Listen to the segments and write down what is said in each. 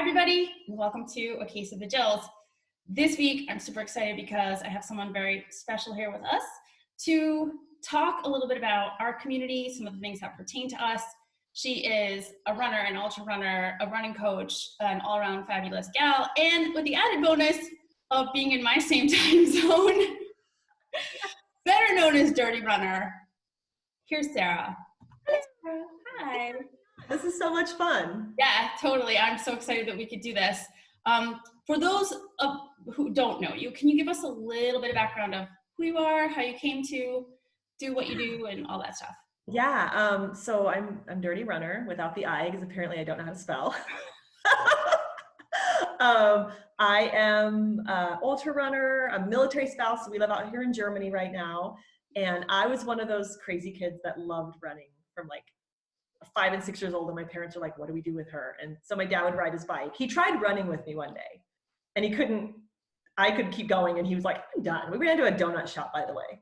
everybody, and welcome to A Case of the Jills. This week, I'm super excited because I have someone very special here with us to talk a little bit about our community, some of the things that pertain to us. She is a runner, an ultra runner, a running coach, an all-around fabulous gal, and with the added bonus of being in my same time zone, better known as Drtyrunner. Here's Sarah. Hi. This is so much fun. Yeah, totally. I'm so excited that we could do this. For those who don't know you, can you give us a little bit of background of who you are, how you came to do what you do, and all that stuff? Yeah, so I'm Drtyrunner without the I, because apparently I don't know how to spell. I am an ultra runner, a military spouse. So we live out here in Germany right now. And I was one of those crazy kids that loved running from like 5 and 6 years old, and my parents were like, what do we do with her? And so my dad would ride his bike. He tried running with me one day and he couldn't. I could keep going, and he was like, I'm done. We ran to a donut shop, by the way.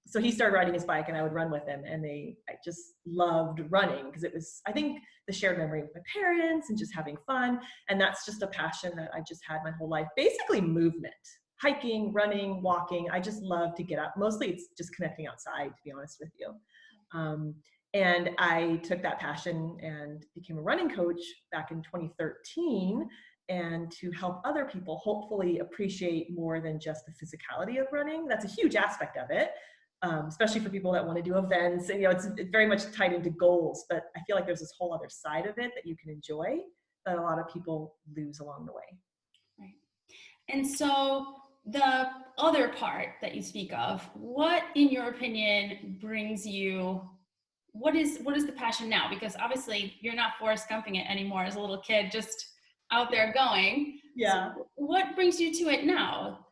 So he started riding his bike and I would run with him, and I just loved running because it was, I think, the shared memory with my parents and just having fun. And that's just a passion that I've just had my whole life. Basically movement, hiking, running, walking. I just love to get up. Mostly it's just connecting outside, to be honest with you. And I took that passion and became a running coach back in 2013, and to help other people hopefully appreciate more than just the physicality of running. That's a huge aspect of it, especially for people that want to do events. And, it's very much tied into goals, but I feel like there's this whole other side of it that you can enjoy that a lot of people lose along the way. Right. And so the other part that you speak of, what, in your opinion, brings you, what is the passion now? Because obviously you're not Forrest Gumping it anymore as a little kid, just out there going. Yeah. So what brings you to it now?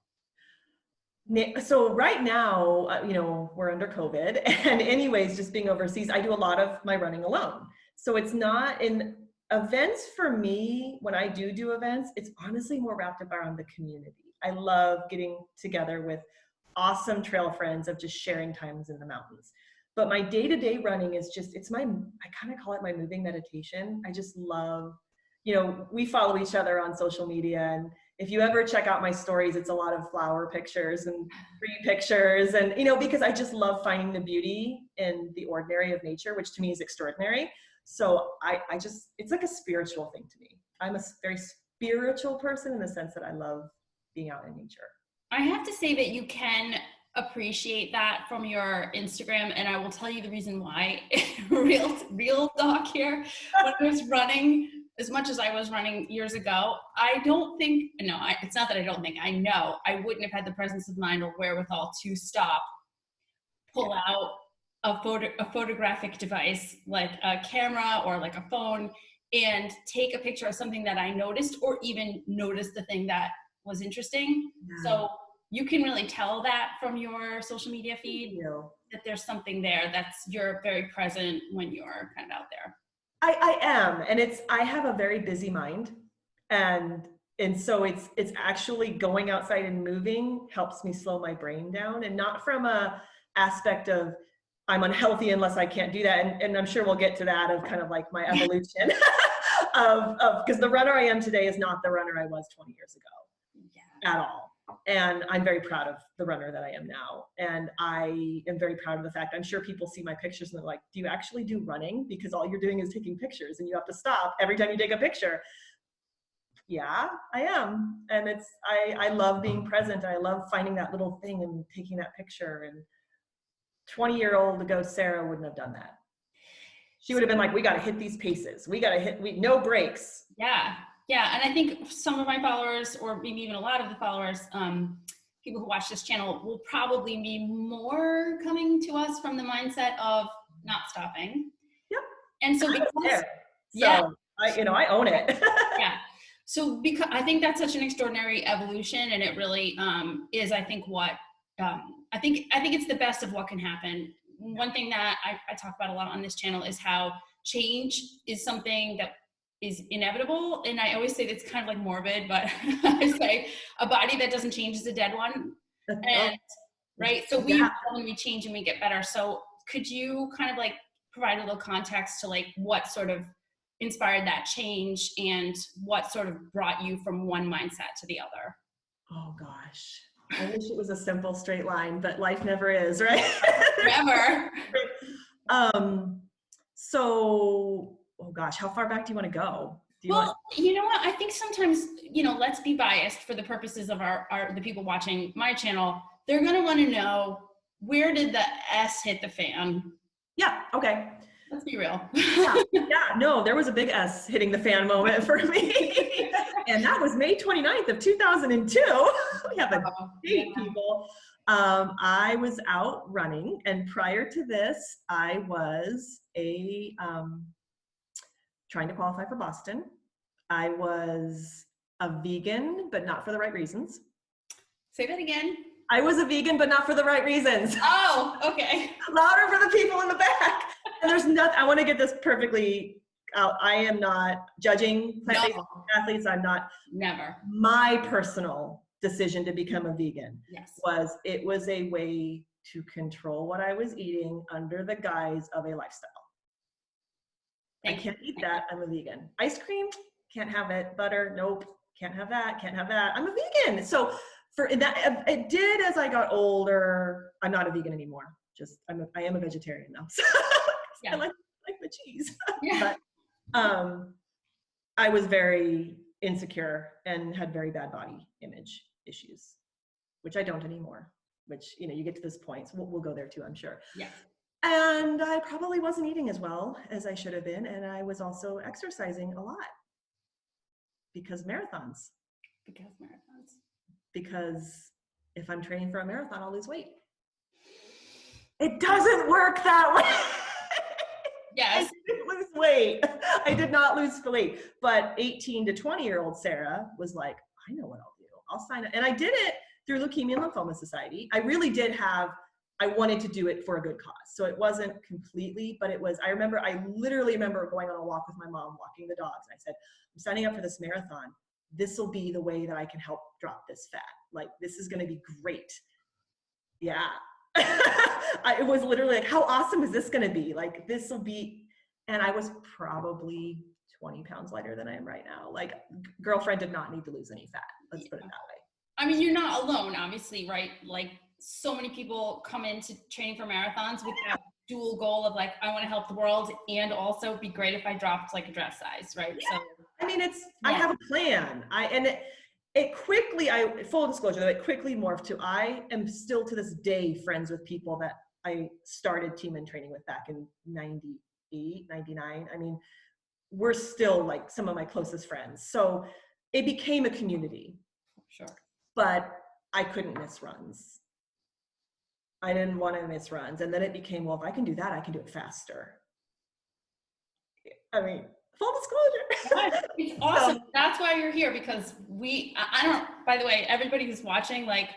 So right now, we're under COVID, and anyways, just being overseas, I do a lot of my running alone. So it's not in events for me. When I do events, it's honestly more wrapped up around the community. I love getting together with awesome trail friends of just sharing times in the mountains. But my day-to-day running is just, I kind of call it my moving meditation. I just love, we follow each other on social media, and if you ever check out my stories, it's a lot of flower pictures and tree pictures, and, because I just love finding the beauty in the ordinary of nature, which to me is extraordinary. So it's like a spiritual thing to me. I'm a very spiritual person in the sense that I love being out in nature. I have to say that you can appreciate that from your Instagram, and I will tell you the reason why. real talk here. When I was running, as much as I was running years ago, it's not that I don't think, I know I wouldn't have had the presence of mind or wherewithal to stop, pull out a photographic device like a camera or like a phone and take a picture of something that I noticed, or even notice the thing that was interesting. Yeah. So you can really tell that from your social media feed, that there's something there, you're very present when you're kind of out there. I am, and I have a very busy mind, and so it's actually going outside and moving helps me slow my brain down, and not from a aspect of I'm unhealthy unless I can't do that, and I'm sure we'll get to that, of kind of like my evolution of because the runner I am today is not the runner I was 20 years ago at all. And I'm very proud of the runner that I am now. And I am very proud of the fact, I'm sure people see my pictures and they're like, do you actually do running? Because all you're doing is taking pictures and you have to stop every time you take a picture. Yeah, I am. And I love being present. And I love finding that little thing and taking that picture. And 20-year-old ago, Sarah wouldn't have done that. She would have been like, we got to hit these paces. We got to no breaks. Yeah, and I think some of my followers, or maybe even a lot of the followers, people who watch this channel, will probably be more coming to us from the mindset of not stopping. Yep. And so I own it. Yeah. So because I think that's such an extraordinary evolution, and it really is, I think, what I think it's the best of what can happen. One thing that I talk about a lot on this channel is how change is something that is inevitable. And I always say that's kind of like morbid, but I say a body that doesn't change is a dead one. And right. So when we change and we get better. So could you kind of like provide a little context to like what sort of inspired that change and what sort of brought you from one mindset to the other? Oh gosh, I wish it was a simple straight line, but life never is, right? Never. So, oh gosh, how far back do you want to go? Well, you know what? I think sometimes, let's be biased for the purposes of the people watching my channel. They're going to want to know, where did the S hit the fan? Yeah. Okay. Let's be real. No, there was a big S hitting the fan moment for me. And that was May 29th of 2002. We have a date, people. I was out running, and prior to this, I was trying to qualify for Boston. I was a vegan, but not for the right reasons. Say that again. I was a vegan, but not for the right reasons. Oh, okay. Louder for the people in the back. And there's nothing, I want to get this perfectly out. I am not judging plant-based athletes. I'm not. Never. My personal decision to become a vegan it was a way to control what I was eating under the guise of a lifestyle. I can't eat that. I'm a vegan. Ice cream, can't have it. Butter, nope. Can't have that. Can't have that. I'm a vegan. So for that, it did as I got older. I'm not a vegan anymore. I am a vegetarian now. So I like the cheese. Yeah. But I was very insecure and had very bad body image issues, which I don't anymore. Which, you get to this point. So we'll go there too, I'm sure. Yeah. And I probably wasn't eating as well as I should have been. And I was also exercising a lot because marathons. Because if I'm training for a marathon, I'll lose weight. It doesn't work that way. Yes. I didn't lose weight. I did not lose weight. But 18 to 20-year-old Sarah was like, I know what I'll do. I'll sign up. And I did it through Leukemia and Lymphoma Society. I really did I wanted to do it for a good cause. So it wasn't completely, but it was, I literally remember going on a walk with my mom, walking the dogs. And I said, I'm signing up for this marathon. This will be the way that I can help drop this fat. Like, this is going to be great. Yeah. It was literally like, how awesome is this going to be? Like, this will be, and I was probably 20 pounds lighter than I am right now. Like, girlfriend did not need to lose any fat. Let's put it that way. I mean, you're not alone, obviously, right? Like, so many people come into training for marathons with that dual goal of like, I want to help the world and also be great if I dropped like a dress size, right? Yeah. So I mean, I have a plan. It quickly, full disclosure, it quickly morphed to, I am still to this day friends with people that I started Team In training with back in 98, 99. I mean, we're still like some of my closest friends. So it became a community. Sure. But I couldn't miss runs. I didn't want to miss runs. And then it became, well, if I can do that, I can do it faster. I mean, full disclosure. It's awesome. That's why you're here, because by the way, everybody who's watching, like,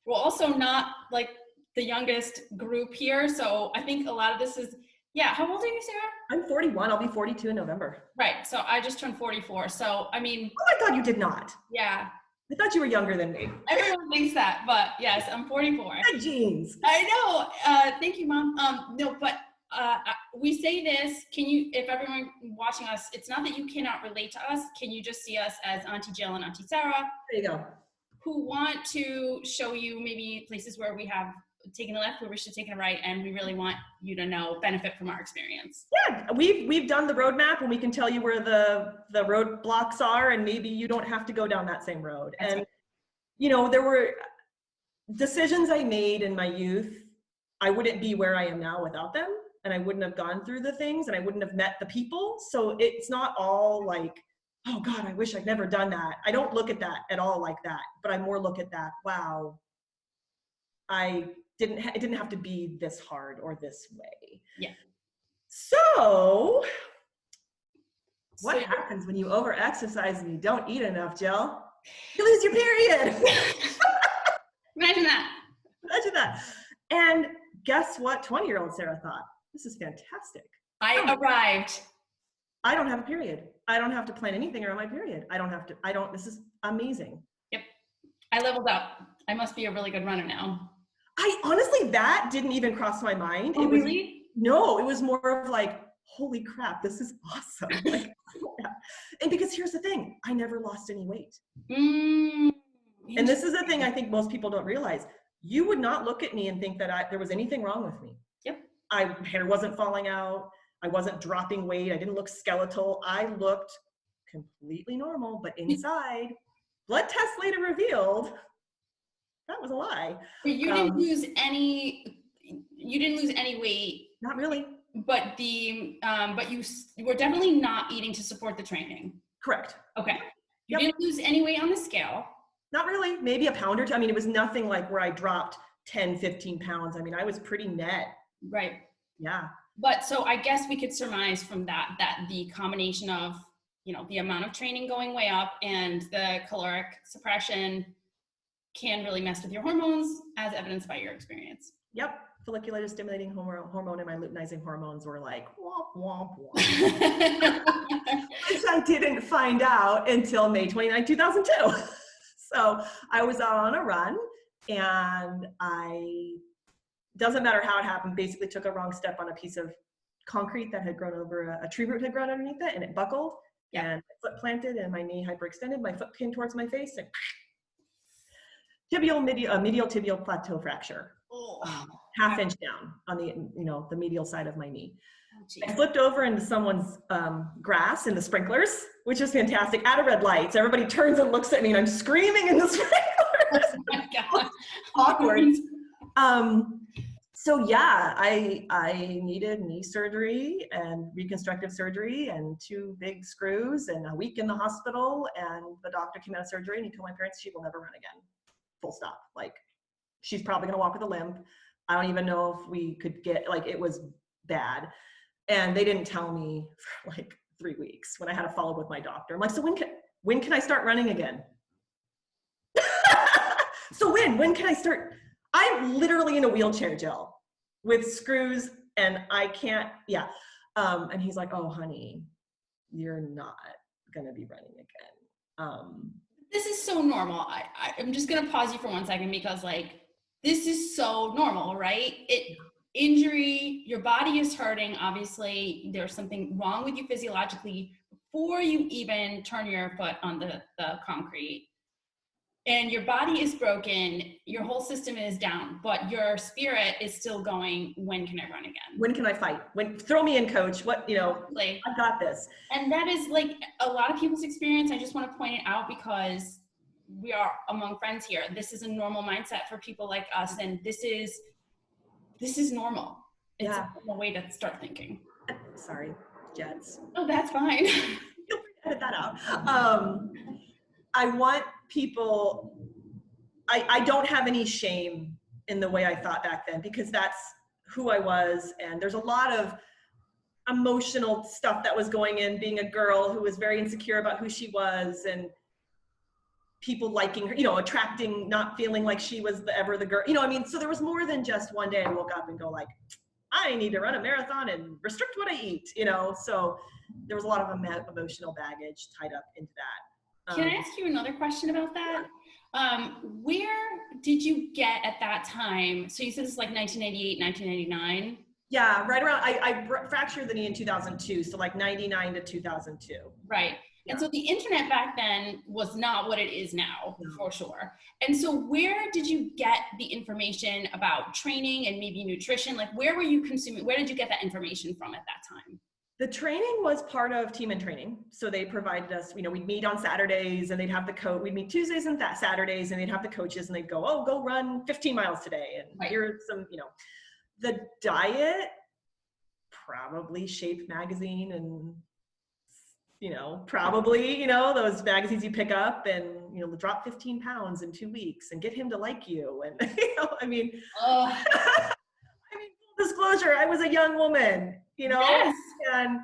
we're also not like the youngest group here. So I think a lot of this is, how old are you, Sarah? I'm 41. I'll be 42 in November. Right. So I just turned 44. So, I mean. Oh, I thought you did not. Yeah. I thought you were younger than me. Everyone thinks that, but yes, I'm 44. Good genes. I know. Thank you, Mom. No, but we say this. Can you, if everyone watching us, it's not that you cannot relate to us. Can you just see us as Auntie Jill and Auntie Sarah? There you go. Who want to show you maybe places where we have taken a left, where we should take a right, and we really want you to benefit from our experience. Yeah, we've done the roadmap, and we can tell you where the roadblocks are, and maybe you don't have to go down that same road. That's and right. There were decisions I made in my youth. I wouldn't be where I am now without them, and I wouldn't have gone through the things, and I wouldn't have met the people. So it's not all like, oh God, I wish I'd never done that. I don't look at that at all like that, but I more look at that, wow, it didn't have to be this hard or this way. Yeah. So what happens when you over-exercise and you don't eat enough, Jill? You lose your period. Imagine that. Imagine that. And guess what 20-year-old Sarah thought? This is fantastic. I arrived. I don't have a period. I don't have to plan anything around my period. This is amazing. Yep. I leveled up. I must be a really good runner now. Honestly, that didn't even cross my mind. Oh, really? No, it was more of like, holy crap, this is awesome. Like, yeah. And because here's the thing, I never lost any weight. And this is the thing I think most people don't realize. You would not look at me and think that there was anything wrong with me. Yep. Hair wasn't falling out. I wasn't dropping weight. I didn't look skeletal. I looked completely normal, but inside, blood tests later revealed that was a lie. But you didn't lose any. You didn't lose any weight. Not really. But but you were definitely not eating to support the training. Correct. Okay. You Yep. didn't lose any weight on the scale. Not really. Maybe a pound or two. I mean, it was nothing like where I dropped 10, 15 pounds. I mean, I was pretty net. Right. Yeah. But so I guess we could surmise from that the combination of, the amount of training going way up and the caloric suppression can really mess with your hormones, as evidenced by your experience. Yep. Follicular stimulating hormone and my luteinizing hormones were like, womp, womp, womp. Which I didn't find out until May 29, 2002. So I was out on a run, and doesn't matter how it happened, basically took a wrong step on a piece of concrete that had grown over, a tree root had grown underneath it, and it buckled. Yeah. And my foot planted and my knee hyperextended, my foot pinned towards my face, and medial tibial plateau fracture. Half inch down on the medial side of my knee. I flipped over into someone's grass in the sprinklers, which is fantastic. At a red light, so everybody turns and looks at me, and I'm screaming in the sprinklers. Oh my God. Awkward. So yeah, I needed knee surgery and reconstructive surgery and 2 big screws and a week in the hospital. And the doctor came out of surgery and he told my parents she will never run again. Full stop. Like, she's probably gonna walk with a limp. I don't even know if we could it was bad. And they didn't tell me for like 3 weeks when I had to follow up with my doctor. I'm like, so when can I start running again? So when can I start? I'm literally in a wheelchair, Jill, with screws, and I can't, yeah. And he's like, oh, honey, you're not gonna be running again. This is so normal. I'm just gonna pause you for 1 second because this is so normal, right? Injury, your body is hurting. Obviously, there's something wrong with you physiologically before you even turn your foot on the concrete. And your body is broken, your whole system is down, but your spirit is still going, when can I run again? When can I fight? Throw me in, coach. I got this. And that is a lot of people's experience. I just want to point it out because we are among friends here. This is a normal mindset for people like us, and this is normal. It's a normal way to start thinking. Sorry, jets. Oh, that's fine. Feel free to edit that out. I want people, I don't have any shame in the way I thought back then, because that's who I was. And there's a lot of emotional stuff that was going in, being a girl who was very insecure about who she was, and people liking her, attracting, not feeling like she was ever the girl, so there was more than just one day I woke up and go like, I need to run a marathon and restrict what I eat, so there was a lot of emotional baggage tied up into that. Can I ask you another question about that? Where did you get at that time? So you said this is like 1998, 1999? Yeah, right around, I fractured the knee in 2002, so like 99 to 2002. Right. Yeah. And so the internet back then was not what it is now, for sure. And so where did you get the information about training and maybe nutrition? Where were you consuming? Where did you get that information from at that time? The training was part of Team in Training. So they provided us, we'd meet on Saturdays, and they'd have the coach. We'd meet Tuesdays and Saturdays, and they'd have the coaches, and they'd go, oh, go run 15 miles today. And here's some, the diet, probably Shape magazine, and, probably, those magazines you pick up and, drop 15 pounds in 2 weeks and get him to like you. And, full disclosure, I was a young woman, Yes. and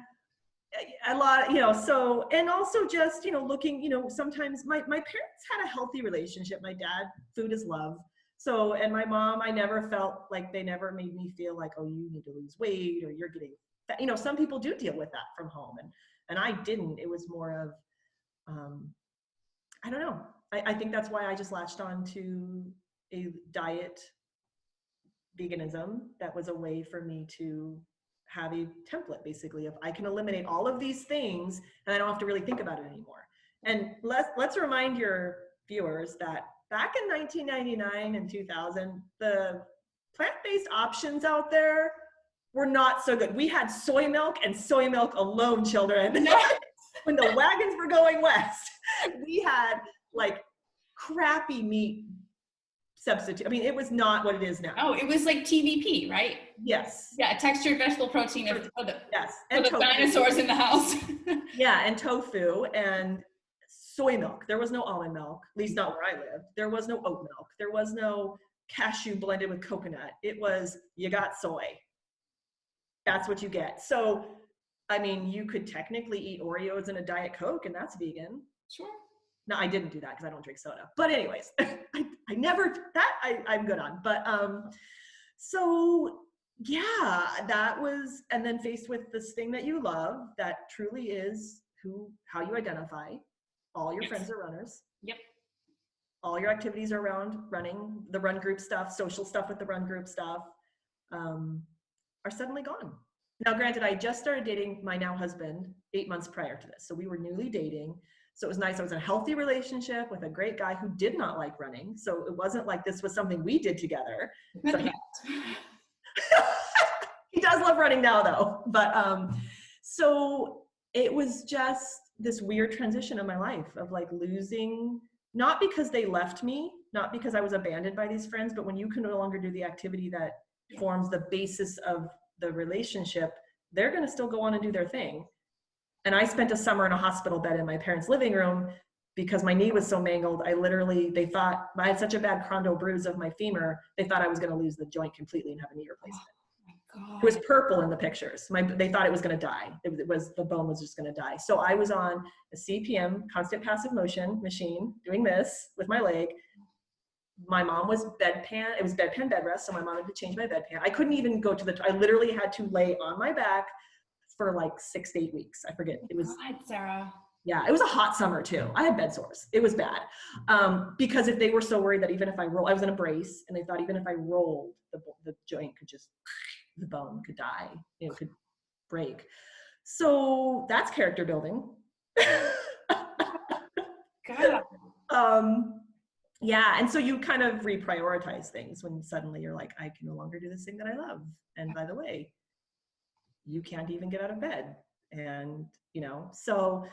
a lot, so, and also just, looking, sometimes my parents had a healthy relationship. My dad, food is love. So, and my mom, I never felt like they never made me feel like, oh, you need to lose weight or you're getting fat. Some people do deal with that from home, and I didn't. It was more of, I don't know. I think that's why I just latched on to a diet, veganism, that was a way for me to have a template basically of I can eliminate all of these things and I don't have to really think about it anymore. And let's remind your viewers that back in 1999 and 2000, the plant-based options out there were not so good. We had soy milk and soy milk alone, children. When the wagons were going west, we had like crappy meat substitute. I mean, it was not what it is now. Oh, it was like TVP, right? Yes. Yeah, textured vegetable protein for the, yes. And for the dinosaurs in the house. Yeah, and tofu and soy milk. There was no almond milk, at least not where I lived. There was no oat milk. There was no cashew blended with coconut. It was, you got soy. That's what you get. So, I mean, you could technically eat Oreos and a Diet Coke, and that's vegan. Sure. No, I didn't do that because I don't drink soda. But anyways, I never, I'm good on. But so yeah, that was, and then faced with this thing that you love that truly is how you identify. All your friends are runners. Yep. All your activities are around running, the run group stuff, social stuff with the run group stuff, are suddenly gone. Now, granted, I just started dating my now husband 8 months prior to this. So we were newly dating. So it was nice. I was in a healthy relationship with a great guy who did not like running. So it wasn't like this was something we did together. So he does love running now though. But so it was just this weird transition in my life of like losing, not because they left me, not because I was abandoned by these friends, but when you can no longer do the activity that forms the basis of the relationship, they're going to still go on and do their thing. And I spent a summer in a hospital bed in my parents' living room because my knee was so mangled. They thought I had such a bad chondro bruise of my femur. They thought I was going to lose the joint completely and have a knee replacement. Oh my God. It was purple in the pictures. They thought it was going to die. The bone was just going to die. So I was on a CPM, constant passive motion machine, doing this with my leg. My mom was bedpan. It was bedpan bed rest. So my mom had to change my bedpan. I couldn't even go to I literally had to lay on my back for like 6 to 8 weeks. I forget. It was, God, Sarah. Yeah, it was a hot summer too. I had bed sores. It was bad. Because if they were so worried that even if I roll, I was in a brace, and they thought even if I rolled, the joint could just, the bone could die, it could break. So that's character building. God. Yeah, and so you kind of reprioritize things when suddenly you're like, I can no longer do this thing that I love. And by the way, you can't even get out of bed. And, so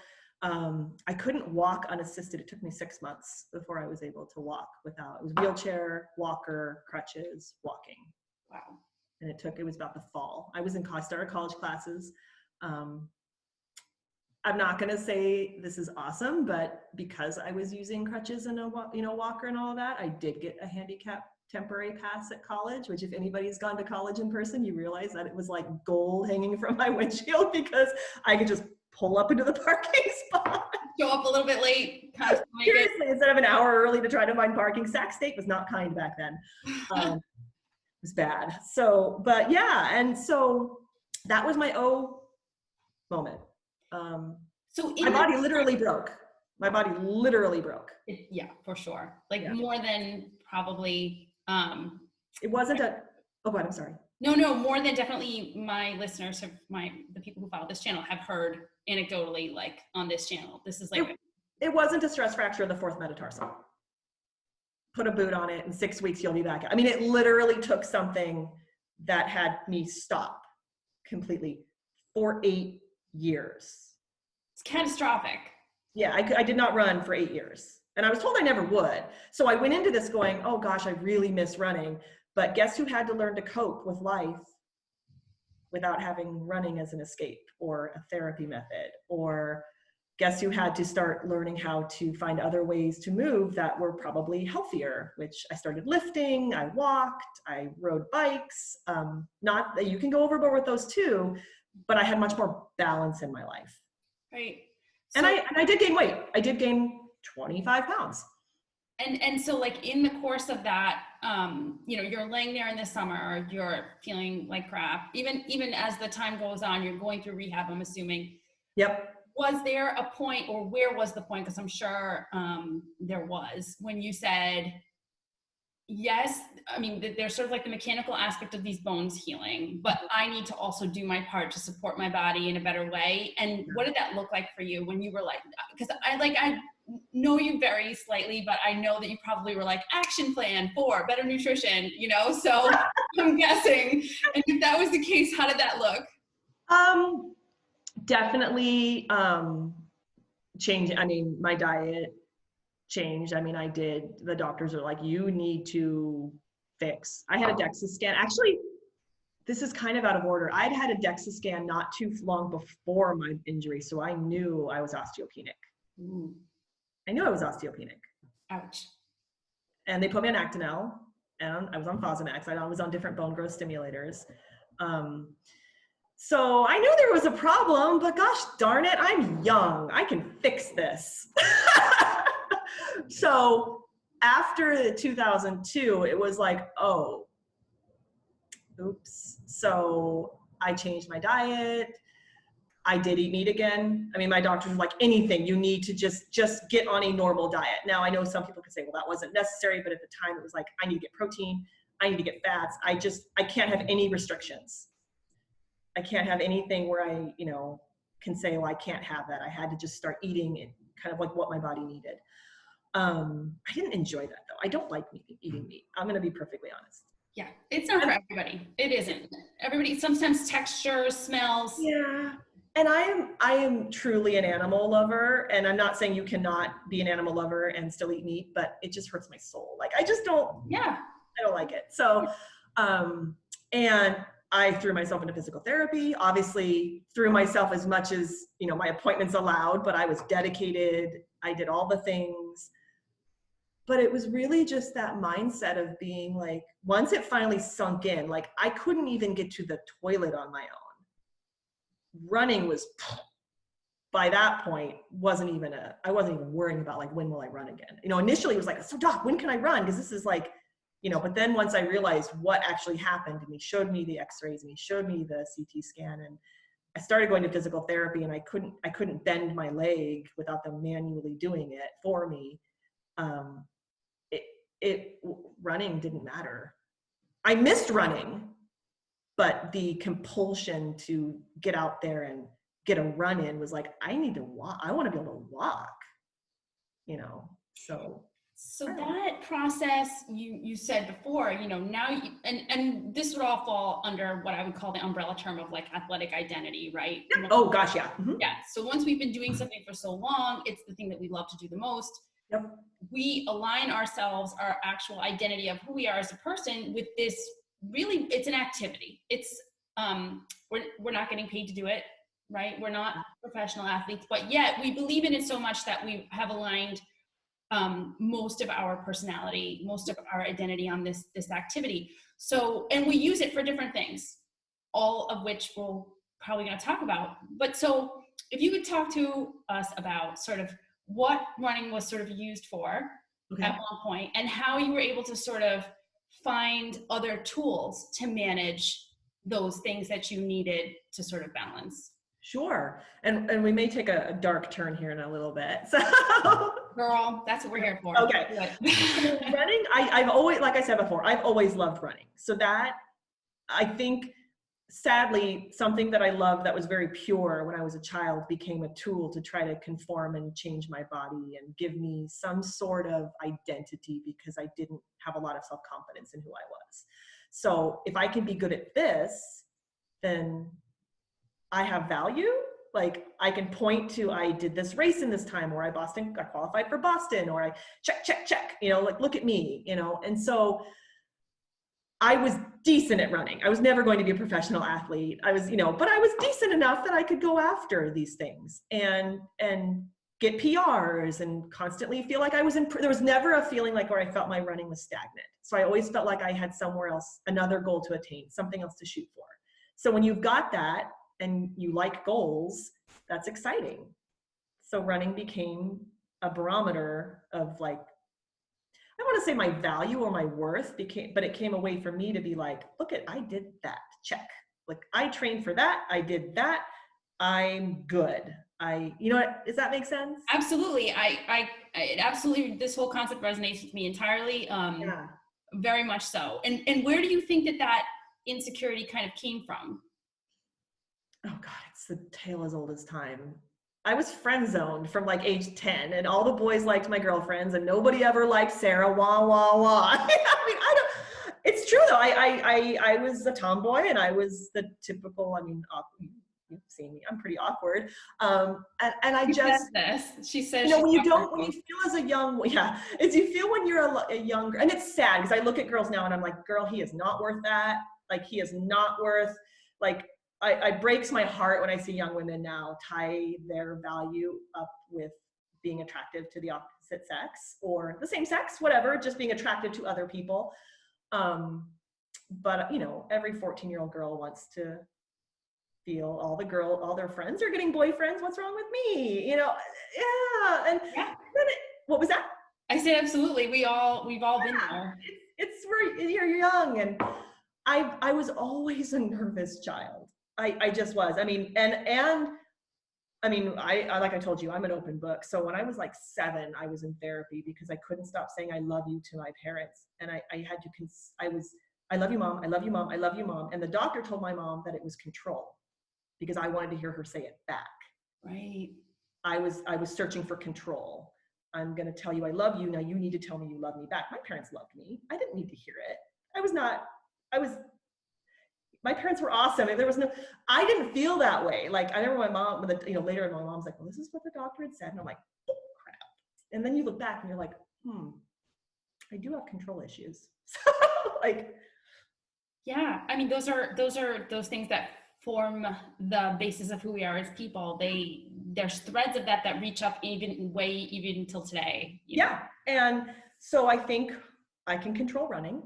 I couldn't walk unassisted. It took me 6 months before I was able to walk it was wheelchair, walker, crutches, walking. Wow. And it was about the fall. I started college classes. I'm not going to say this is awesome, but because I was using crutches and a walker and all of that, I did get a handicap temporary pass at college, which if anybody's gone to college in person, you realize that it was like gold hanging from my windshield because I could just pull up into the parking spot. Show up a little bit late. Seriously, instead of an hour early to try to find parking. Sac State was not kind back then. It was bad. So, but yeah, and so that was my moment. So my body literally broke. My body literally broke. Yeah, for sure. More than probably. It wasn't oh God, I'm sorry. No, more than definitely my listeners the people who follow this channel have heard anecdotally, on this channel. This is it wasn't a stress fracture of the fourth metatarsal. Put a boot on it, in 6 weeks you'll be back. I mean, it literally took something that had me stop completely for 8 years. It's catastrophic. Yeah, I did not run for 8 years. And I was told I never would. So I went into this going, oh gosh, I really miss running. But guess who had to learn to cope with life without having running as an escape or a therapy method? Or guess who had to start learning how to find other ways to move that were probably healthier, which I started lifting, I walked, I rode bikes. Not that you can go overboard with those too, but I had much more balance in my life. Right. So, and I did gain weight. I did gain 25 pounds. And so in the course of that, you're laying there in the summer, you're feeling like crap. Even as the time goes on, you're going through rehab, I'm assuming. Yep. Was there a point, or where was the point? Because I'm sure there was, when you said, yes, I mean, there's sort of like the mechanical aspect of these bones healing, but I need to also do my part to support my body in a better way. And what did that look like for you when you were like, because I know you very slightly, but I know that you probably were like, action plan for better nutrition, you know? So I'm guessing, and if that was the case, how did that look? Definitely change. I mean, my diet changed. I mean, the doctors are like, you need to fix. I had a DEXA scan. Actually, this is kind of out of order. I'd had a DEXA scan not too long before my injury, so I knew I was osteopenic. Ooh. I knew I was osteopenic. Ouch. And they put me on Actonel, and I was on Fosamax. I was on different bone growth stimulators. So I knew there was a problem, but gosh darn it, I'm young. I can fix this. So after 2002, it was like, oh, oops. So I changed my diet. I did eat meat again. I mean, my doctors were like, anything, you need to just get on a normal diet. Now I know some people could say, well, that wasn't necessary, but at the time it was like, I need to get protein, I need to get fats. I can't have any restrictions. I can't have anything where I, can say, well, I can't have that. I had to just start eating it, kind of like what my body needed. I didn't enjoy that though. I don't like eating meat. I'm going to be perfectly honest. Yeah, it's not for everybody. It isn't. Everybody, sometimes textures, smells. Yeah. And I am truly an animal lover, and I'm not saying you cannot be an animal lover and still eat meat, but it just hurts my soul. Like I don't like it. So, and I threw myself into physical therapy, obviously threw myself as much as, my appointments allowed, but I was dedicated. I did all the things, but it was really just that mindset of being like, once it finally sunk in, like I couldn't even get to the toilet on my own. Running was, by that point, I wasn't even worrying about like, when will I run again? Initially it was like, so doc, when can I run? Because this is like, but then once I realized what actually happened, and he showed me the x-rays and he showed me the CT scan, and I started going to physical therapy, and I couldn't bend my leg without them manually doing it for me. Running didn't matter. I missed running, but the compulsion to get out there and get a run in was like, I need to walk. I want to be able to walk, So that process you said before, now and this would all fall under what I would call the umbrella term of like athletic identity, right? Yep. Oh gosh, yeah. Mm-hmm. Yeah. So once we've been doing something for so long, it's the thing that we love to do the most. Yep. We align ourselves, our actual identity of who we are as a person, with this. Really, it's an activity. It's we're not getting paid to do it, right? We're not professional athletes, but yet we believe in it so much that we have aligned most of our personality, most of our identity on this activity. So, and we use it for different things, all of which we're probably going to talk about. But so if you could talk to us about sort of what running was sort of used for at one point, and how you were able to sort of find other tools to manage those things that you needed to sort of balance. Sure. And we may take a dark turn here in a little bit. So girl, that's what we're here for. Okay. Running, I've always, like I said before, I've always loved running. So that, I think, sadly, something that I loved that was very pure when I was a child became a tool to try to conform and change my body and give me some sort of identity, because I didn't have a lot of self-confidence in who I was. So if I can be good at this, then I have value. Like I can point to, I did this race in this time, or I qualified for Boston, or I check, like look at me, and so I was decent at running. I was never going to be a professional athlete. I was, but I was decent enough that I could go after these things and get PRs and constantly feel like I was there was never a feeling like where I felt my running was stagnant. So I always felt like I had somewhere else, another goal to attain, something else to shoot for. So when you've got that and you like goals, that's exciting. So running became a barometer of like, I want to say my value or my worth but it came a way for me to be like, look I did that, check. Like I trained for that, I did that, I'm good. Does that make sense? Absolutely. I absolutely, this whole concept resonates with me entirely. very much so. And where do you think that insecurity kind of came from? Oh God, it's the tale as old as time. I was friend zoned from like age 10, and all the boys liked my girlfriends and nobody ever liked Sarah. Wah, wah, wah. I mean, I don't, it's true though. I was a tomboy, and I was the typical, I mean, you've seen me, I'm pretty awkward. And I just, She says, you know, when you feel as a young, yeah, as you feel when you're a younger, and it's sad because I look at girls now and I'm like, girl, he is not worth that. Like, he is not worth, like, I breaks my heart when I see young women now tie their value up with being attractive to the opposite sex or the same sex, whatever, just being attractive to other people. But you know, every 14-year-old girl wants to feel all their friends are getting boyfriends. What's wrong with me? You know, yeah. And yeah. then what was that? I said, absolutely. We've all been there. It's where you're young, and I was always a nervous child. I just was. I mean, and I mean, I like I told you, I'm an open book. So when I was like 7, I was in therapy because I couldn't stop saying I love you to my parents, and I had to. I love you, mom. I love you, mom. I love you, mom. And the doctor told my mom that it was control because I wanted to hear her say it back. Right. I was searching for control. I'm going to tell you I love you. Now you need to tell me you love me back. My parents loved me. I didn't need to hear it. My parents were awesome. There was I didn't feel that way. Like, I remember my mom, later my mom's like, well, this is what the doctor had said. And I'm like, oh, crap. And then you look back and you're like, I do have control issues. Like, yeah. I mean, those are those things that form the basis of who we are as people. There's threads of that reach up even till today. Yeah. And so I think I can control running.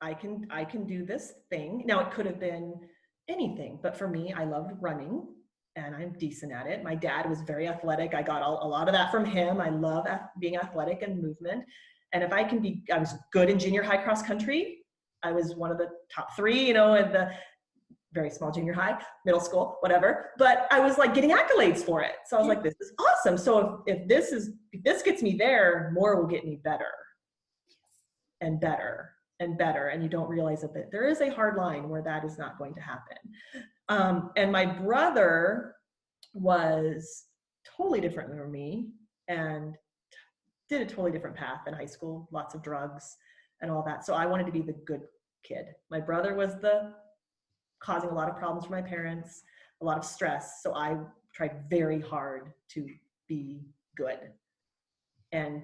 I can do this thing. Now, it could have been anything, but for me, I loved running and I'm decent at it. My dad was very athletic. I got a lot of that from him. I love being athletic and movement. And if I was good in junior high cross country. I was one of the top 3, in the very small junior high, middle school, whatever. But I was like getting accolades for it. So I was like, this is awesome. So if this gets me there, more will get me better and better and better. And you don't realize that there is a hard line where that is not going to happen. And my brother was totally different than me and did a totally different path in high school, lots of drugs and all that. So I wanted to be the good kid. My brother was causing a lot of problems for my parents, a lot of stress. So I tried very hard to be good and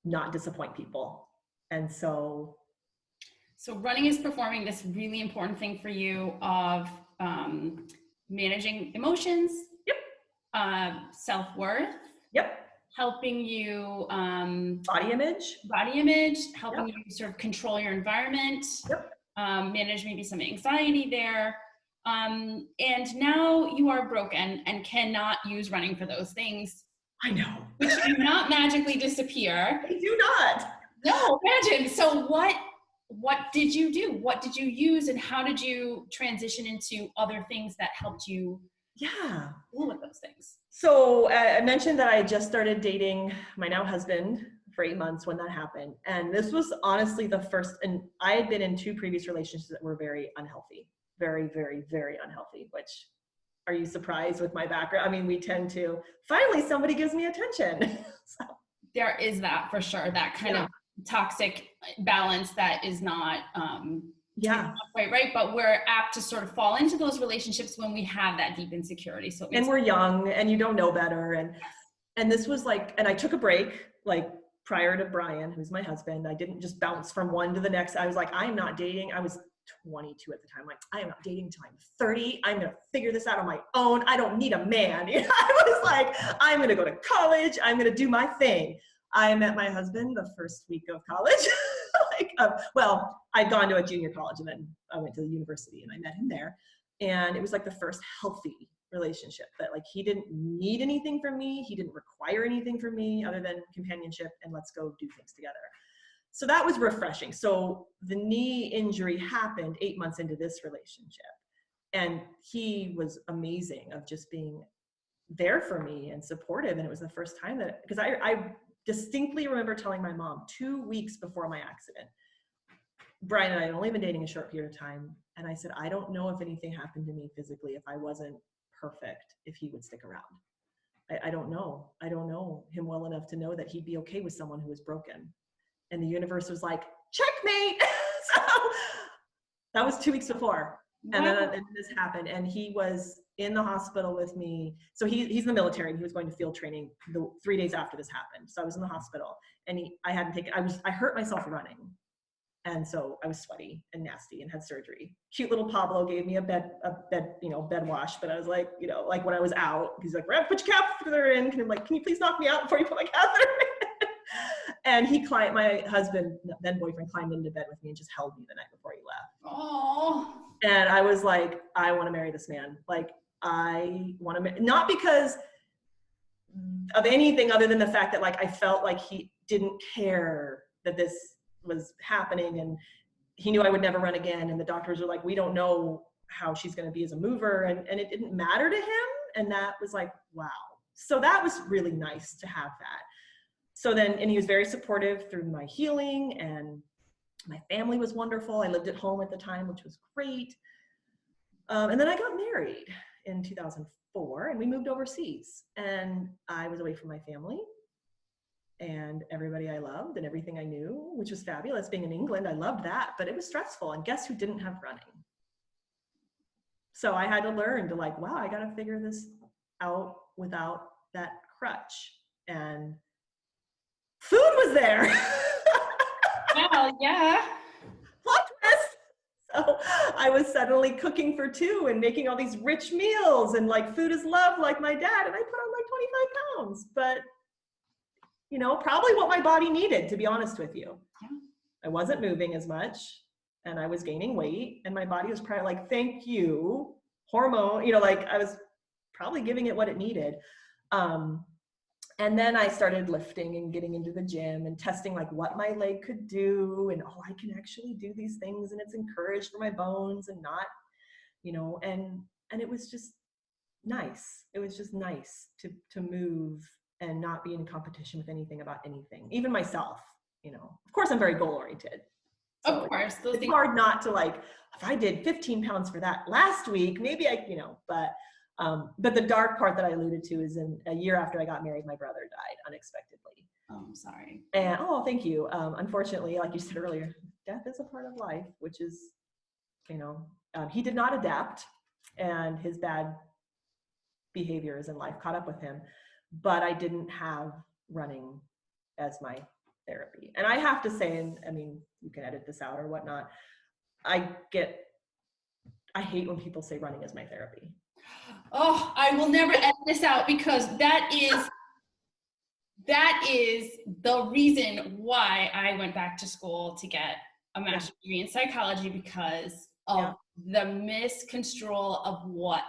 not disappoint people. And so running is performing this really important thing for you of managing emotions. Yep. Self-worth. Yep. Helping you body image, helping yep. you sort of control your environment, yep. Manage maybe some anxiety there. And now you are broken and cannot use running for those things. I know. Which do not magically disappear. They do not. No, imagine. So what did you do? What did you use, and how did you transition into other things that helped you deal with those things? So I mentioned that I just started dating my now husband for 8 months when that happened. And this was honestly the first, and I had been in 2 previous relationships that were very unhealthy, very, very, very unhealthy, which, are you surprised with my background? I mean, we tend to, finally somebody gives me attention. So. There is that for sure, that kind of toxic balance that is not quite right, but we're apt to sort of fall into those relationships when we have that deep insecurity. So and we're young and you don't know better, and this was like, and I took a break like prior to Brian, who's my husband. I didn't just bounce from one to the next. I was like, I am not dating. I was 22 at the time. Like, I am not dating until I'm 30. I'm gonna figure this out on my own. I don't need a man. I was like, I'm gonna go to college. I'm gonna do my thing. I met my husband the first week of college. I'd gone to a junior college and then I went to the university and I met him there. And it was like the first healthy relationship that like, he didn't need anything from me. He didn't require anything from me other than companionship and let's go do things together. So that was refreshing. So the knee injury happened 8 months into this relationship. And he was amazing of just being there for me and supportive. And it was the first time that, because I distinctly remember telling my mom 2 weeks before my accident. Brian and I had only been dating a short period of time. And I said, I don't know if anything happened to me physically, if I wasn't perfect, if he would stick around. I don't know. I don't know him well enough to know that he'd be okay with someone who was broken. And the universe was like, checkmate. So that was 2 weeks before. And then this happened. And he was in the hospital with me. So he's in the military, and he was going to field training 3 days after this happened. So I was in the hospital, and I hurt myself running. And so I was sweaty and nasty and had surgery. Cute little Pablo gave me a bed wash, but I was like, like when I was out, he's like, we're gonna put your catheter in. Can you please knock me out before you put my catheter in? And my husband, then boyfriend, climbed into bed with me and just held me the night before he left. Oh. And I was like, I want to marry this man. Like, I want to, not because of anything other than the fact that like, I felt like he didn't care that this was happening, and he knew I would never run again, and the doctors were like, we don't know how she's going to be as a mover, and it didn't matter to him. And that was like, wow. So that was really nice to have that. So then, and he was very supportive through my healing, and my family was wonderful. I lived at home at the time, which was great. And then I got married in 2004, and we moved overseas, and I was away from my family and everybody I loved and everything I knew, which was fabulous. Being in England, I loved that, but it was stressful. And guess who didn't have running? So I had to learn to like, wow, I got to figure this out without that crutch. And food was there. Well, yeah. Plot twist. So I was suddenly cooking for two and making all these rich meals, and like food is love, like my dad. And I put on like 25 pounds, but probably what my body needed, to be honest with you. Yeah. I wasn't moving as much, and I was gaining weight, and my body was probably like, thank you, hormone, like I was probably giving it what it needed. And then I started lifting and getting into the gym and testing like what my leg could do, and I can actually do these things, and it's encouraged for my bones and not, and it was just nice. It was just nice to move and not be in competition with anything about anything, even myself. Of course I'm very goal oriented. So of course, it's hard not to like, if I did 15 pounds for that last week, maybe but the dark part that I alluded to is in a year after I got married, my brother died unexpectedly. Oh, I'm sorry. And thank you. Unfortunately, like you said earlier, death is a part of life, which is, he did not adapt, and his bad behaviors in life caught up with him. But I didn't have running as my therapy. And I have to say, and I mean, you can edit this out or whatnot, I hate when people say running is my therapy. Oh, I will never edit this out, because that is the reason why I went back to school to get a master's degree in psychology, because of the misconstrual of what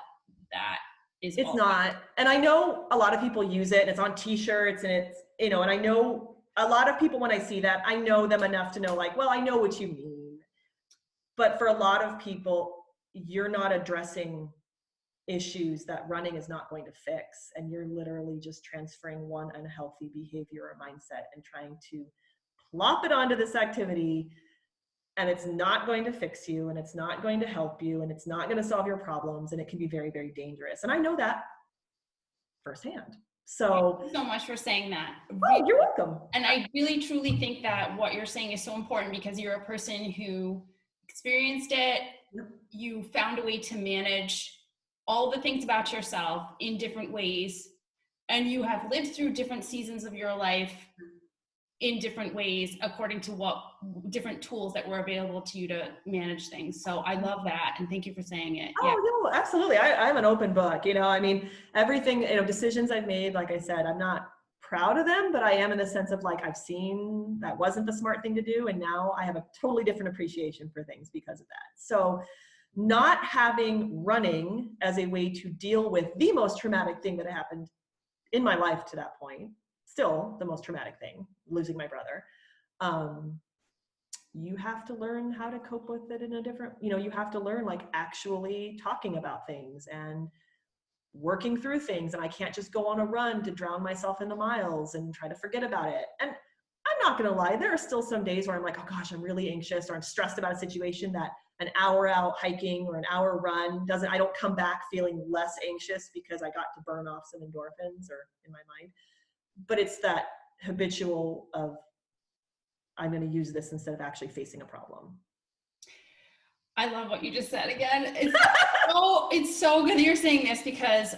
that is. It's not. And I know a lot of people use it, and it's on t-shirts, and it's, and I know a lot of people, when I see that, I know them enough to know like, well, I know what you mean. But for a lot of people, you're not addressing issues that running is not going to fix. And you're literally just transferring one unhealthy behavior or mindset and trying to plop it onto this activity. And it's not going to fix you, and it's not going to help you, and it's not going to solve your problems. And it can be very, very dangerous. And I know that firsthand. So thank you so much for saying that. Oh, you're welcome. And I really, truly think that what you're saying is so important, because you're a person who experienced it. Yep. You found a way to manage all the things about yourself in different ways. And you have lived through different seasons of your life in different ways, according to what different tools that were available to you to manage things. So I love that. And thank you for saying it. Oh, no, absolutely. I'm an open book, I mean, everything, decisions I've made, like I said, I'm not proud of them, but I am in the sense of like, I've seen that wasn't the smart thing to do. And now I have a totally different appreciation for things because of that. So not having running as a way to deal with the most traumatic thing that happened in my life to that point, still the most traumatic thing, losing my brother. You have to learn how to cope with it in a different, you have to learn like actually talking about things and working through things, and I can't just go on a run to drown myself in the miles and try to forget about it. And I'm not going to lie, there are still some days where I'm like, oh gosh, I'm really anxious, or I'm stressed about a situation that an hour out hiking or an hour run I don't come back feeling less anxious because I got to burn off some endorphins or in my mind. But it's that habitual of, I'm going to use this instead of actually facing a problem. I love what you just said again. It's so good that you're saying this, because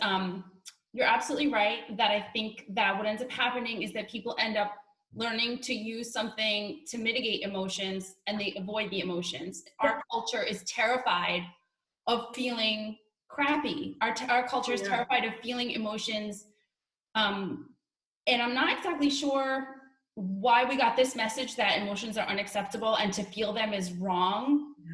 you're absolutely right that I think that what ends up happening is that people end up learning to use something to mitigate emotions, and they avoid the emotions. Our culture is terrified of feeling crappy. Our culture is terrified of feeling emotions. And I'm not exactly sure why we got this message that emotions are unacceptable and to feel them is wrong. Yeah.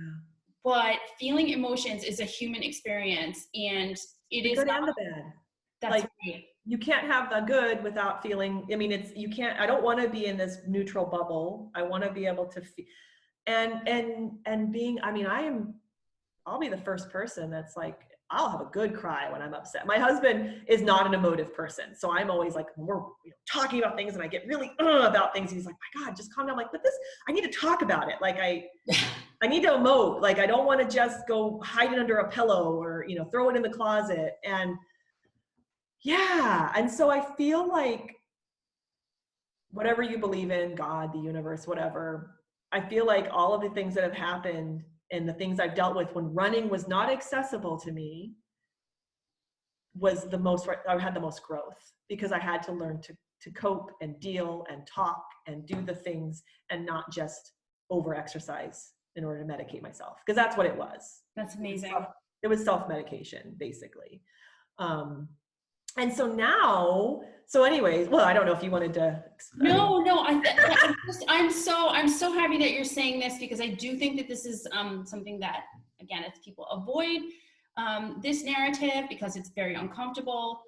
But feeling emotions is a human experience, and it is the good not and the bad. That's like, right. You can't have the good without feeling, I mean, I don't want to be in this neutral bubble. I want to be able to feel, and being, I mean, I'll be the first person that's like, I'll have a good cry when I'm upset. My husband is not an emotive person. So I'm always like, we're talking about things and I get really about things. He's like, my God, just calm down. I'm like, but I need to talk about it. Like I need to emote. Like, I don't want to just go hide it under a pillow or, throw it in the closet. And yeah. And so I feel like whatever you believe in, God, the universe, whatever, I feel like all of the things that have happened and the things I've dealt with when running was not accessible to me was I had the most growth, because I had to learn to cope and deal and talk and do the things and not just over exercise in order to medicate myself. Because that's what it was. That's amazing. It was self-medication, basically. And so now, anyways, well, I don't know if you wanted to. No, I'm so happy that you're saying this, because I do think that this is something that, again, if people avoid this narrative because it's very uncomfortable,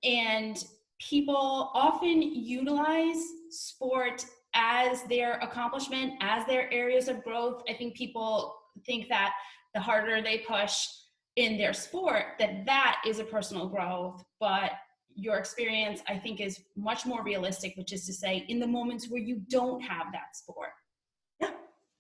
and people often utilize sport as their accomplishment, as their areas of growth. I think people think that the harder they push in their sport, that is a personal growth, but your experience, I think, is much more realistic, which is to say, in the moments where you don't have that sport,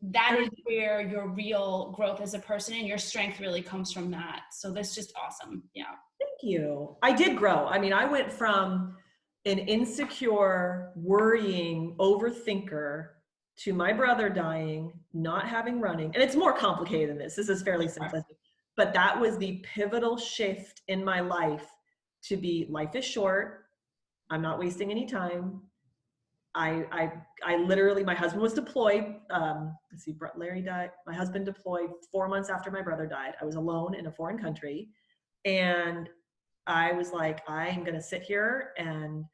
that is where your real growth as a person and your strength really comes from that. So that's just awesome. Yeah. Thank you. I did grow. I mean, I went from an insecure, worrying overthinker to my brother dying, not having running. And it's more complicated than this. This is fairly simplistic. But that was the pivotal shift in my life to be, life is short. I'm not wasting any time. I literally, my husband was deployed. Larry died. My husband deployed 4 months after my brother died. I was alone in a foreign country. And I was like, I'm going to sit here and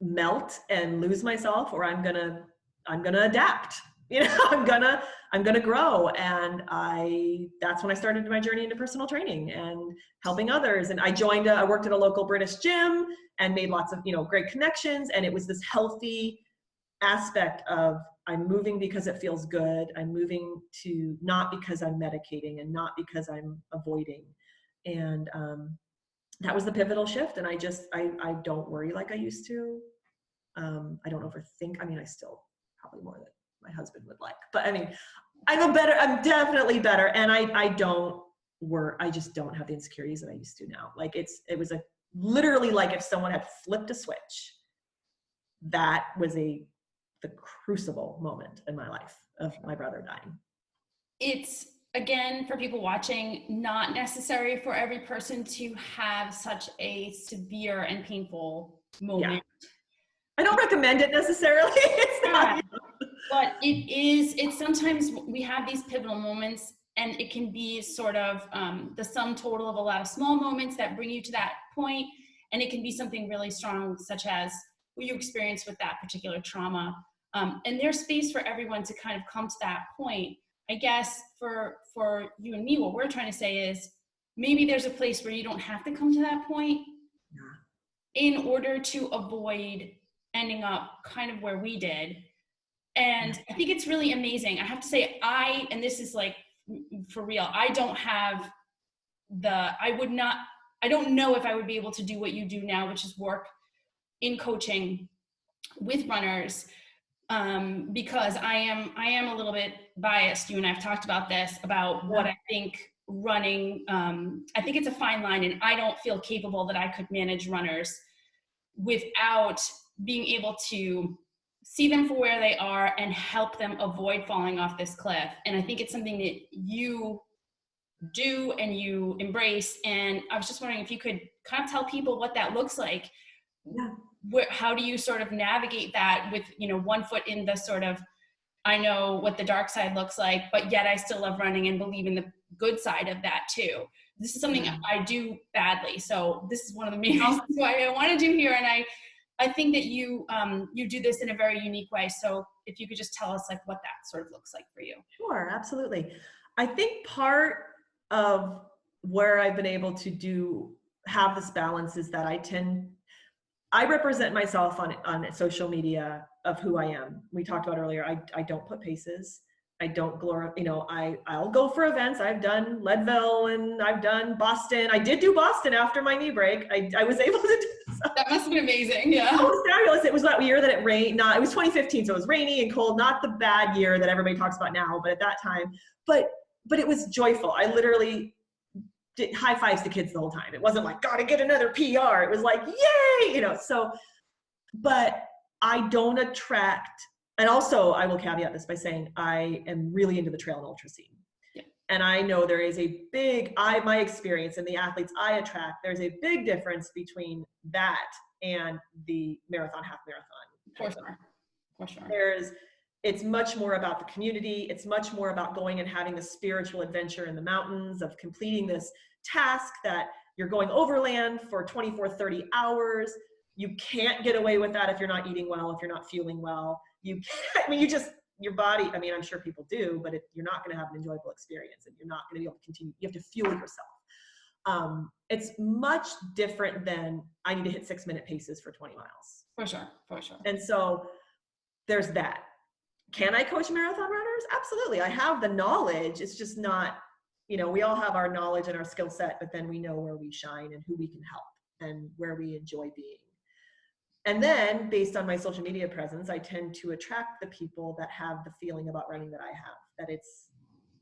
melt and lose myself, or I'm going to adapt. I'm gonna grow. And that's when I started my journey into personal training and helping others. And I worked at a local British gym and made lots of, great connections. And it was this healthy aspect of, I'm moving because it feels good. I'm moving to, not because I'm medicating and not because I'm avoiding. And that was the pivotal shift. And I don't worry like I used to. I don't overthink. I mean, I still probably more than my husband would like, but I mean, I'm definitely better. And I just don't have the insecurities that I used to now. Like it was literally like if someone had flipped a switch, that was the crucible moment in my life of my brother dying. It's, again, for people watching, not necessary for every person to have such a severe and painful moment. Yeah. I don't recommend it necessarily. It's not. But it's sometimes we have these pivotal moments, and it can be sort of the sum total of a lot of small moments that bring you to that point. And it can be something really strong, such as what you experienced with that particular trauma. And there's space for everyone to kind of come to that point. I guess for you and me, what we're trying to say is maybe there's a place where you don't have to come to that point in order to avoid ending up kind of where we did. And I think it's really amazing. I have to say, and this is like for real, I don't have I would not I don't know if I would be able to do what you do now, which is work in coaching with runners, because I am a little bit biased. You and I've talked about this, about what I think running, I think it's a fine line, and I don't feel capable that I could manage runners without being able to see them for where they are and help them avoid falling off this cliff. And I think it's something that you do and you embrace. And I was just wondering if you could kind of tell people what that looks like. Yeah. How do you sort of navigate that with, you know, one foot in the sort of, I know what the dark side looks like, but yet I still love running and believe in the good side of that too. This is something I do badly. So this is one of the main reasons why I want to do here. And I think that you do this in a very unique way. So if you could just tell us like what that sort of looks like for you. Sure, absolutely. I think part of where I've been able to have this balance is that I represent myself on social media of who I am. We talked about earlier, I don't put paces. I don't glorify, you know, I'll go for events. I've done Leadville and I've done Boston. I did do Boston after my knee break. I was able to do so. That must have been amazing. Yeah. It was fabulous. It was that year that it rained. It was 2015, so it was rainy and cold, not the bad year that everybody talks about now, but at that time, but it was joyful. I literally did high fives to kids the whole time. It wasn't like, gotta get another PR. It was like, yay, you know, so, but I don't attract, and also I will caveat this by saying I am really into the trail and ultra scene. Yeah. And I know there is a big, my experience and the athletes I attract, there's a big difference between that and the marathon, half marathon. For sure. For sure. It's much more about the community. It's much more about going and having a spiritual adventure in the mountains, of completing this task that you're going overland for 24, 30 hours. You can't get away with that if you're not eating well, if you're not fueling well. You can't, I mean, your body, I mean, I'm sure people do, but you're not going to have an enjoyable experience, and you're not going to be able to continue. You have to fuel yourself. It's much different than I need to hit 6-minute paces for 20 miles. For sure. For sure. And so there's that. Can I coach marathon runners? Absolutely. I have the knowledge. It's just not, you know, we all have our knowledge and our skill set, but then we know where we shine and who we can help and where we enjoy being. And then based on my social media presence, I tend to attract the people that have the feeling about running that I have, that it's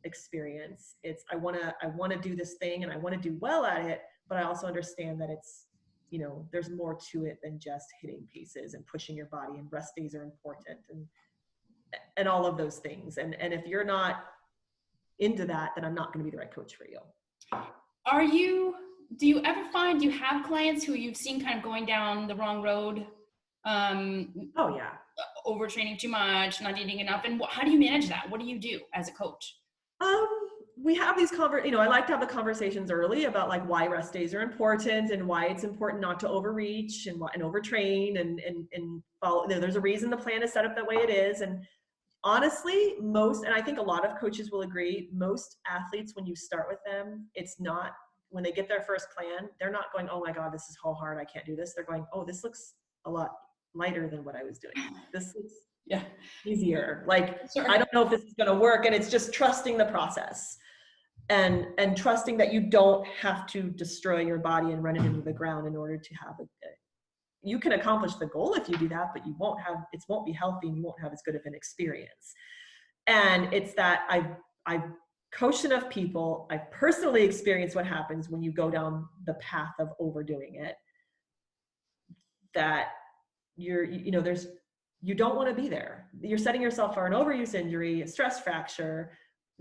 experience. It's, I want to do this thing and I want to do well at it, but I also understand that it's, you know, there's more to it than just hitting paces and pushing your body, and rest days are important and all of those things. And if you're not into that, then I'm not going to be the right coach for you. Do you ever find you have clients who you've seen kind of going down the wrong road? Oh yeah. Overtraining too much, not eating enough. And how do you manage that? What do you do as a coach? We have these I like to have the conversations early about like why rest days are important and why it's important not to overreach and overtrain and follow. You know, there's a reason the plan is set up that way it is. And honestly, and I think a lot of coaches will agree, most athletes, when you start with them, it's not, when they get their first plan, they're not going, oh my God, this is so hard, I can't do this. They're going, oh, this looks a lot lighter than what I was doing. This looks easier. Like, sure. I don't know if this is going to work. And it's just trusting the process and trusting that you don't have to destroy your body and run it into the ground in order to have you can accomplish the goal if you do that, but it won't be healthy and you won't have as good of an experience. And it's that I've coached enough people. I've personally experienced what happens when you go down the path of overdoing it, that you don't want to be there. You're setting yourself for an overuse injury, a stress fracture,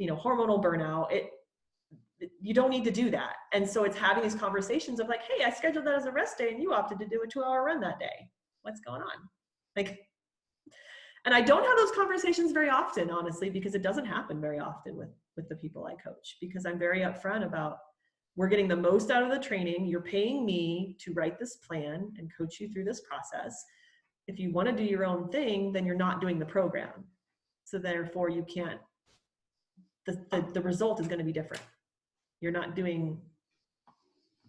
hormonal burnout. You don't need to do that. And so it's having these conversations of like, hey, I scheduled that as a rest day and you opted to do a 2-hour run that day. What's going on? And I don't have those conversations very often, honestly, because it doesn't happen very often with the people I coach, because I'm very upfront about, we're getting the most out of the training. You're paying me to write this plan and coach you through this process. If you want to do your own thing, then you're not doing the program. So therefore you can't, the result is going to be different. You're not doing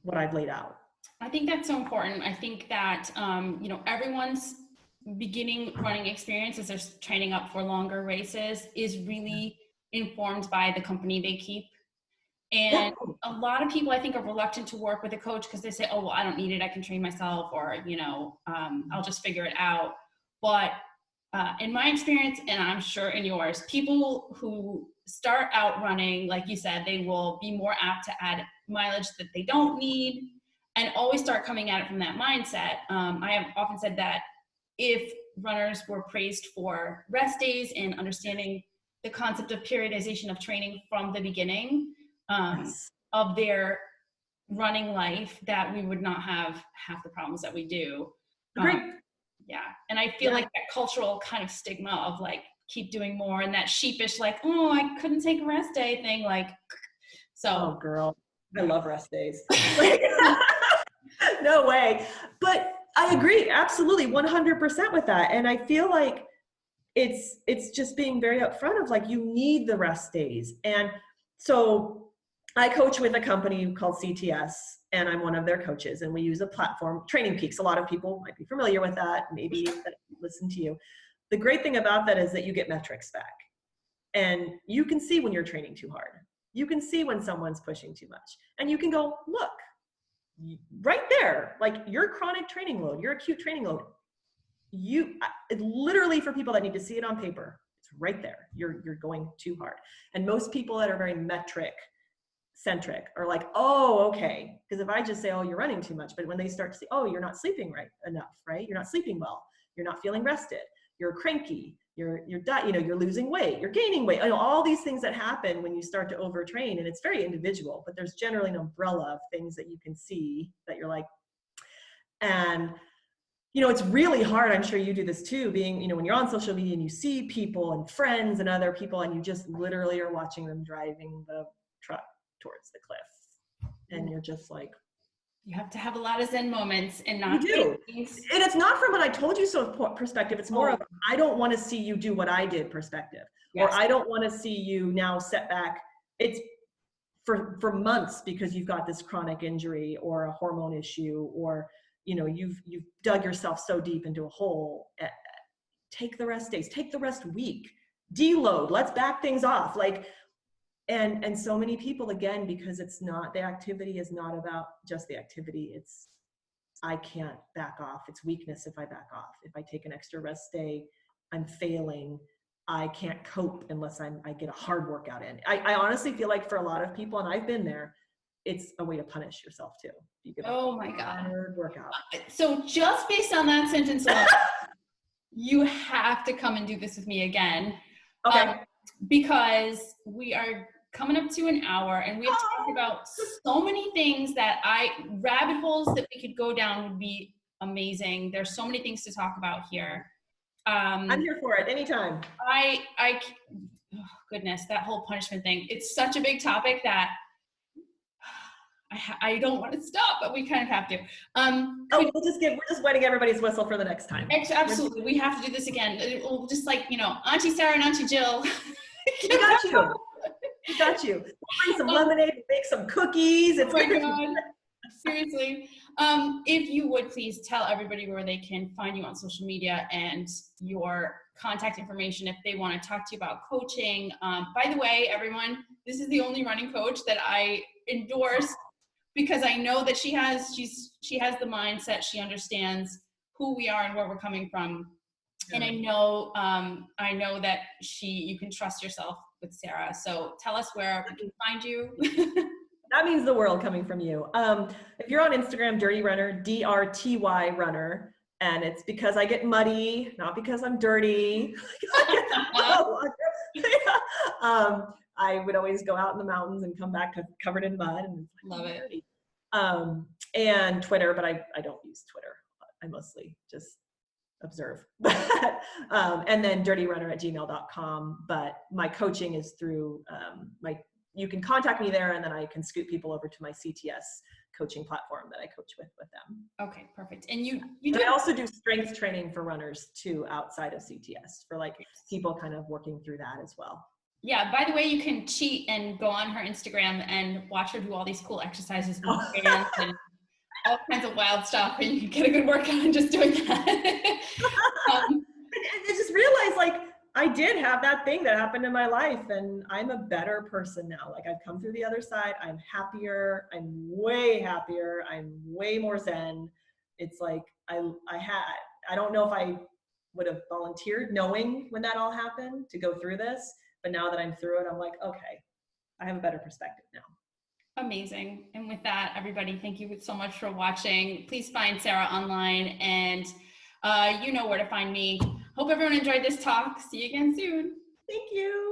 what I've laid out. I think that's so important. I think that, everyone's beginning running experience as they're training up for longer races is really informed by the company they keep. And a lot of people, I think, are reluctant to work with a coach because they say, oh, well, I don't need it. I can train myself, or, I'll just figure it out. But in my experience, and I'm sure in yours, people who start out running, like you said, they will be more apt to add mileage that they don't need and always start coming at it from that mindset. I have often said that if runners were praised for rest days and understanding the concept of periodization of training from the beginning of their running life, that we would not have half the problems that we do. Agreed. Yeah. And I feel like that cultural kind of stigma of like, keep doing more, and that sheepish, like, oh, I couldn't take a rest day thing. Like, so. Oh girl, I love rest days. No way. But I agree absolutely 100% with that. And I feel like it's just being very upfront of like, you need the rest days. And so I coach with a company called CTS, and I'm one of their coaches, and we use a platform, Training Peaks. A lot of people might be familiar with that, maybe that listen to you. The great thing about that is that you get metrics back, and you can see when you're training too hard. You can see when someone's pushing too much, and you can go, look, right there, like your chronic training load, your acute training load, literally, for people that need to see it on paper, it's right there. You're going too hard. And most people that are very metric centric are like, oh, okay. Because if I just say, oh, you're running too much, but when they start to say, oh, you're not sleeping enough, right? You're not sleeping well. You're not feeling rested. You're cranky. You're losing weight. You're gaining weight. All these things that happen when you start to overtrain, and it's very individual, but there's generally an umbrella of things that you can see that you're like, and it's really hard. I'm sure you do this too, being, when you're on social media and you see people and friends and other people, and you just literally are watching them driving the truck towards the cliff. And you're just like, you have to have a lot of Zen moments and not do. And it's not from an I told you so perspective. It's more of, I don't want to see you do what I did perspective. Yes. Or I don't want to see you now set back. It's for months because you've got this chronic injury or a hormone issue, or you've dug yourself so deep into a hole. Take the rest days, take the rest week, deload, let's back things off. Like, and so many people, again, because it's not, the activity is not about just the activity. It's, I can't back off. It's weakness if I back off. If I take an extra rest day, I'm failing. I can't cope unless I get a hard workout in. I honestly feel like for a lot of people, and I've been there, it's a way to punish yourself too. You get oh my God. Hard workout. So just based on that sentence alone, you have to come and do this with me again. Okay. Because we are coming up to an hour, and we have talked about so many things that rabbit holes that we could go down would be amazing. There's so many things to talk about here. I'm here for it anytime. Oh goodness, that whole punishment thing. It's such a big topic that I don't want to stop, but we kind of have to. We're just wetting everybody's whistle for the next time. Absolutely. We have to do this again. We'll just like, Auntie Sarah and Auntie Jill. We got you. We got you. We'll bring some lemonade, make some cookies. Oh my God. Seriously. If you would please tell everybody where they can find you on social media and your contact information if they want to talk to you about coaching. By the way, everyone, this is the only running coach that I endorse, because I know that she has the mindset. She understands who we are and where we're coming from. And I know that you can trust yourself with Sarah. So tell us where we can find you. That means the world coming from you. If you're on Instagram, Drtyrunner, DRTY runner, and it's because I get muddy, not because I'm dirty. I would always go out in the mountains and come back covered in mud. And love it. Dirty. And Twitter, but I don't use Twitter. I mostly just observe. And then drtyrunner@gmail.com. But my coaching is through you can contact me there, and then I can scoot people over to my CTS coaching platform that I coach with them. Okay, perfect. And you I also do strength training for runners too, outside of CTS, for like people kind of working through that as well. Yeah, by the way, you can cheat and go on her Instagram and watch her do all these cool exercises and and all kinds of wild stuff, and you can get a good workout in just doing that. I just realized, like, I did have that thing that happened in my life, and I'm a better person now. Like, I've come through the other side. I'm happier. I'm way happier. I'm way more zen. It's like I don't know if I would have volunteered knowing when that all happened to go through this, but now that I'm through it, I'm like, okay, I have a better perspective now. Amazing. And with that, everybody, thank you so much for watching. Please find Sarah online, and you know where to find me. Hope everyone enjoyed this talk. See you again soon. Thank you.